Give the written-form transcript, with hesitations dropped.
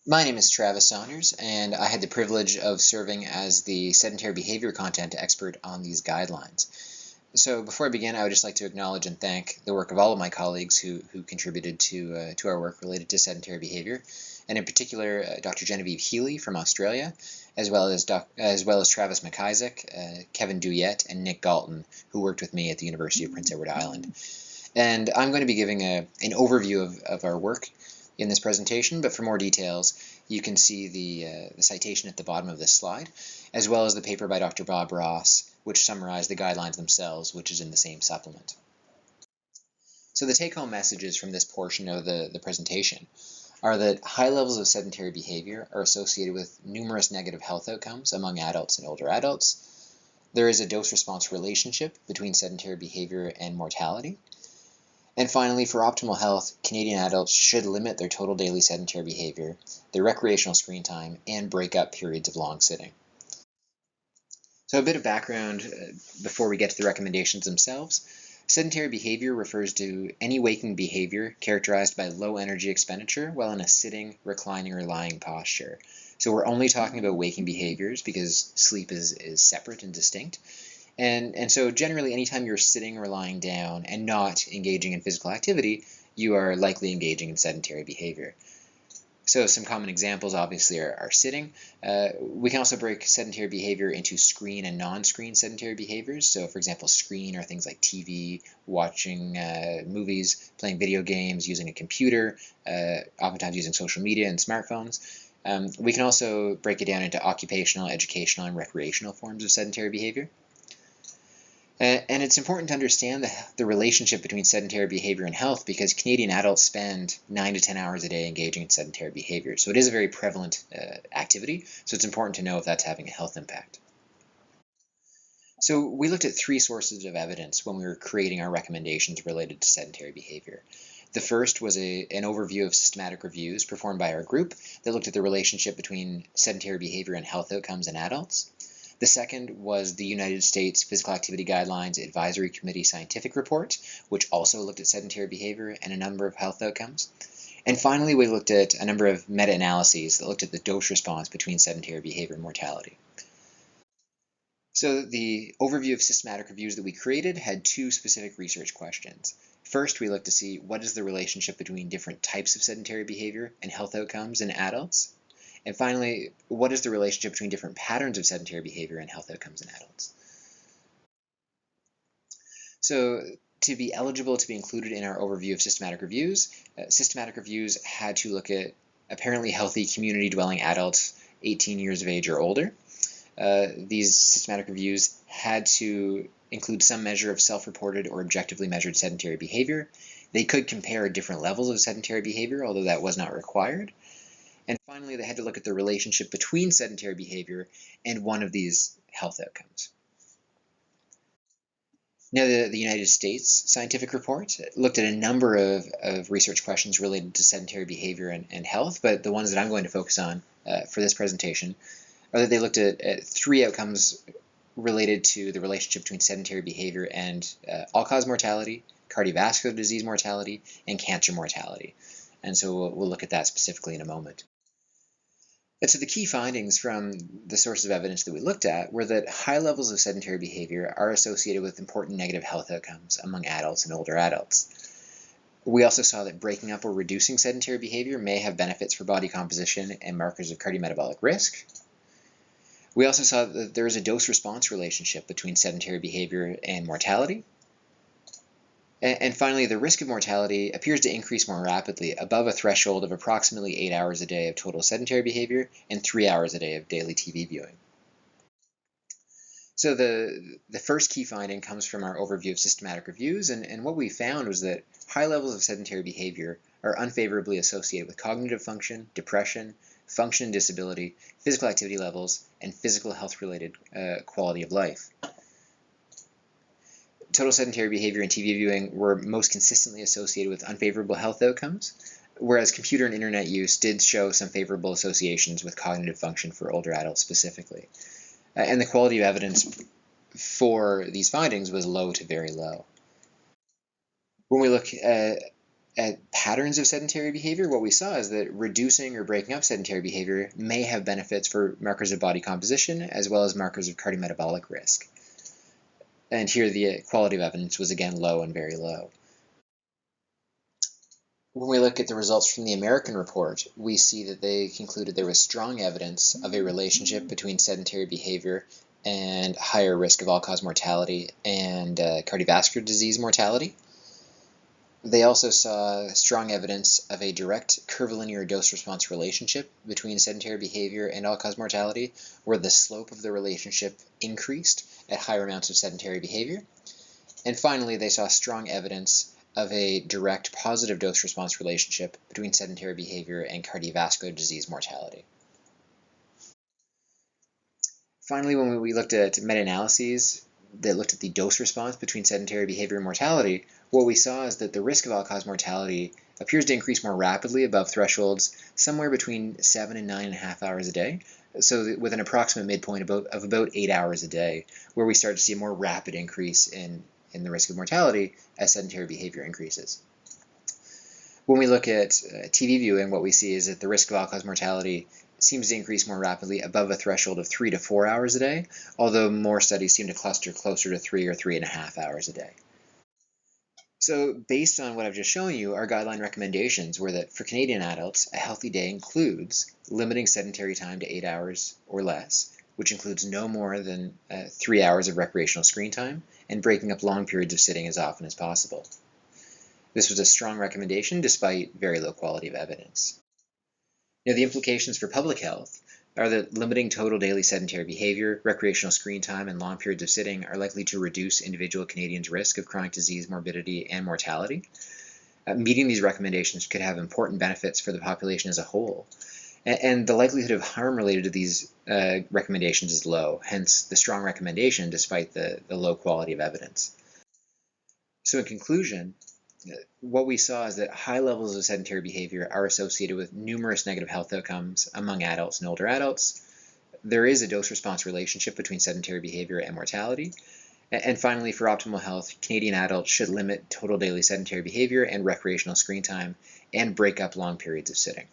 My name is Travis Saunders, and I had the privilege of serving as the sedentary behavior content expert on these guidelines. So before I begin, I would just like to acknowledge and thank the work of all of my colleagues who contributed to our work related to sedentary behavior, and in particular Dr. Genevieve Healy from Australia, as well as Travis McIsaac, Kevin Duyette, and Nick Galton, who worked with me at the University of Prince Edward Island. And I'm going to be giving an overview of our work in this presentation, but for more details, you can see the citation at the bottom of this slide, as well as the paper by Dr. Bob Ross, which summarized the guidelines themselves, which is in the same supplement. So the take-home messages from this portion of the presentation are that high levels of sedentary behavior are associated with numerous negative health outcomes among adults and older adults. There is a dose-response relationship between sedentary behavior and mortality. And finally, for optimal health, Canadian adults should limit their total daily sedentary behavior, their recreational screen time, and break up periods of long sitting. So a bit of background before we get to the recommendations themselves. Sedentary behavior refers to any waking behavior characterized by low energy expenditure while in a sitting, reclining, or lying posture. So we're only talking about waking behaviors because sleep is separate and distinct. And so generally, anytime you're sitting or lying down and not engaging in physical activity, you are likely engaging in sedentary behavior. So some common examples obviously are sitting. We can also break sedentary behavior into screen and non-screen sedentary behaviors. So for example, screen are things like TV, watching movies, playing video games, using a computer, oftentimes using social media and smartphones. We can also break it down into occupational, educational, and recreational forms of sedentary behavior. And it's important to understand the relationship between sedentary behavior and health because Canadian adults spend 9 to 10 hours a day engaging in sedentary behavior. So it is a very prevalent activity, so it's important to know if that's having a health impact. So we looked at 3 sources of evidence when we were creating our recommendations related to sedentary behavior. The first was an overview of systematic reviews performed by our group that looked at the relationship between sedentary behavior and health outcomes in adults. The second was the United States Physical Activity Guidelines Advisory Committee Scientific Report, which also looked at sedentary behavior and a number of health outcomes. And finally, we looked at a number of meta-analyses that looked at the dose response between sedentary behavior and mortality. So the overview of systematic reviews that we created had 2 specific research questions. First, we looked to see what is the relationship between different types of sedentary behavior and health outcomes in adults. And finally, what is the relationship between different patterns of sedentary behavior and health outcomes in adults? So to be eligible to be included in our overview of systematic reviews had to look at apparently healthy community-dwelling adults 18 years of age or older. These systematic reviews had to include some measure of self-reported or objectively measured sedentary behavior. They could compare different levels of sedentary behavior, although that was not required. And finally, they had to look at the relationship between sedentary behavior and one of these health outcomes. Now, the United States Scientific Report looked at a number of research questions related to sedentary behavior and health, but the ones that I'm going to focus on for this presentation are that they looked at 3 outcomes related to the relationship between sedentary behavior and all-cause mortality, cardiovascular disease mortality, and cancer mortality. And so we'll look at that specifically in a moment. And so the key findings from the sources of evidence that we looked at were that high levels of sedentary behavior are associated with important negative health outcomes among adults and older adults. We also saw that breaking up or reducing sedentary behavior may have benefits for body composition and markers of cardiometabolic risk. We also saw that there is a dose-response relationship between sedentary behavior and mortality. And finally, the risk of mortality appears to increase more rapidly above a threshold of approximately 8 hours a day of total sedentary behavior and 3 hours a day of daily TV viewing. So the first key finding comes from our overview of systematic reviews, and what we found was that high levels of sedentary behavior are unfavorably associated with cognitive function, depression, function and disability, physical activity levels, and physical health-related quality of life. Total sedentary behavior and TV viewing were most consistently associated with unfavorable health outcomes, whereas computer and internet use did show some favorable associations with cognitive function for older adults specifically. And the quality of evidence for these findings was low to very low. When we look at patterns of sedentary behavior, what we saw is that reducing or breaking up sedentary behavior may have benefits for markers of body composition as well as markers of cardiometabolic risk. And here the quality of evidence was again low and very low. When we look at the results from the American report, we see that they concluded there was strong evidence of a relationship between sedentary behavior and higher risk of all-cause mortality and cardiovascular disease mortality. They also saw strong evidence of a direct curvilinear dose-response relationship between sedentary behavior and all-cause mortality, where the slope of the relationship increased at higher amounts of sedentary behavior. And finally, they saw strong evidence of a direct positive dose-response relationship between sedentary behavior and cardiovascular disease mortality. Finally, when we looked at meta-analyses that looked at the dose response between sedentary behavior and mortality, what we saw is that the risk of all-cause mortality appears to increase more rapidly above thresholds somewhere between 7 and 9.5 hours a day, so with an approximate midpoint of about 8 hours a day, where we start to see a more rapid increase in the risk of mortality as sedentary behavior increases. When we look at TV viewing, what we see is that the risk of all-cause mortality seems to increase more rapidly above a threshold of 3 to 4 hours a day, although more studies seem to cluster closer to 3 or 3.5 hours a day. So based on what I've just shown you, our guideline recommendations were that for Canadian adults, a healthy day includes limiting sedentary time to 8 hours or less, which includes no more than 3 hours of recreational screen time, and breaking up long periods of sitting as often as possible. This was a strong recommendation despite very low quality of evidence. Now, the implications for public health are that limiting total daily sedentary behavior, recreational screen time, and long periods of sitting are likely to reduce individual Canadians' risk of chronic disease, morbidity, and mortality. Meeting these recommendations could have important benefits for the population as a whole. And the likelihood of harm related to these recommendations is low, hence the strong recommendation despite the low quality of evidence. So in conclusion, what we saw is that high levels of sedentary behavior are associated with numerous negative health outcomes among adults and older adults. There is a dose-response relationship between sedentary behavior and mortality. And finally, for optimal health, Canadian adults should limit total daily sedentary behavior and recreational screen time and break up long periods of sitting.